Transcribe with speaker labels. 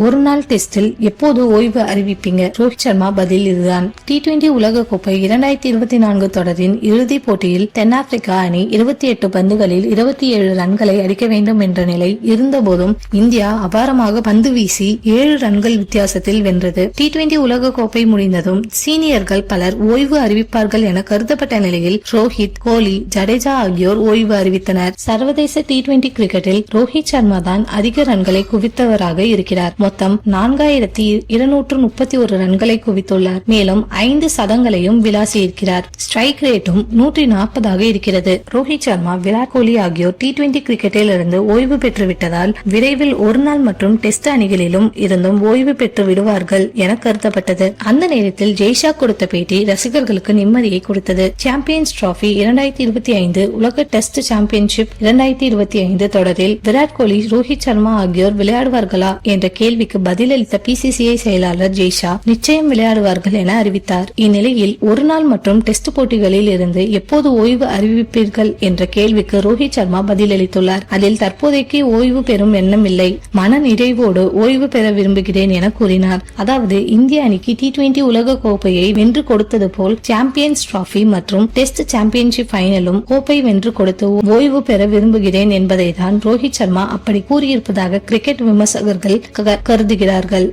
Speaker 1: ஒரு நாள் டெஸ்டில் எப்போது ஓய்வு அறிவிப்பீங்க? ரோஹித் சர்மா பதில் இதுதான். T20 உலகக்கோப்பை 2024 தொடரின் இறுதிப் போட்டியில் தென்னாப்பிரிக்கா அணி 28 பந்துகளில் 27 ரன்களை அடிக்க வேண்டும் என்ற நிலை இருந்தபோதும் இந்தியா அபாரமாக பந்து வீசி 7 ரன்கள் வித்தியாசத்தில் வென்றது. T20 உலகக்கோப்பை முடிந்ததும் சீனியர்கள் பலர் ஓய்வு அறிவிப்பார்கள் என கருதப்பட்ட நிலையில் ரோஹித், கோலி, ஜடேஜா ஆகியோர் ஓய்வு அறிவித்தனர். சர்வதேச T20 கிரிக்கெட்டில் ரோஹித் சர்மா தான் அதிக ரன்களை குவித்தவராக இருக்கிறார். மொத்தம் 4231 ரன்களை குவித்துள்ளார். மேலும் 5 சதங்களையும் விளாசியிருக்கிறார். ஸ்ட்ரைக் ரேட்டும் 140 இருக்கிறது. ரோஹித் சர்மா, விராட் கோலி ஆகியோர் T20 கிரிக்கெட்டில் இருந்து ஓய்வு பெற்று விட்டதால் விரைவில் ஒருநாள் மற்றும் டெஸ்ட் அணிகளிலும் இருந்தும் ஓய்வு பெற்று விடுவார்கள் என கருதப்பட்டது. அந்த நேரத்தில் ஜெய்ஷா கொடுத்த பேட்டி ரசிகர்களுக்கு நிம்மதியை கொடுத்தது. சாம்பியன்ஸ் டிராபி 2025 உலக டெஸ்ட் சாம்பியன்ஷிப் 2025 தொடரில் விராட் கோலி, ரோஹித் சர்மா ஆகியோர் விளையாடுவார்களா என்ற கேள்விக்கு பதிலளித்த PCCI செயலாளர் ஜெய்ஷா நிச்சயம் விளையாடுவார்கள் என அறிவித்தார். இந்நிலையில் ஒருநாள் மற்றும் டெஸ்ட் போட்டிகளில் இருந்து எப்போது ஓய்வு அறிவிப்பீர்கள் என்ற கேள்விக்கு ரோஹித் சர்மா பதிலளித்துள்ளார். அதில் தற்போதைக்கு ஓய்வு பெறும் எண்ணம் இல்லை, மன நிறைவோடு ஓய்வு பெற விரும்புகிறேன் என கூறினார். அதாவது இந்திய அணிக்கு T20 உலக கோப்பையை வென்று கொடுத்தது போல் சாம்பியன்ஸ் டிராபி மற்றும் டெஸ்ட் சாம்பியன்ஷிப் பைனலும் கோப்பை வென்று கொடுத்து ஓய்வு பெற விரும்புகிறேன் என்பதை தான் ரோஹித் சர்மா அப்படி கூறியிருப்பதாக கிரிக்கெட் விமர்சகர்கள் கருதுகிறார்கள்.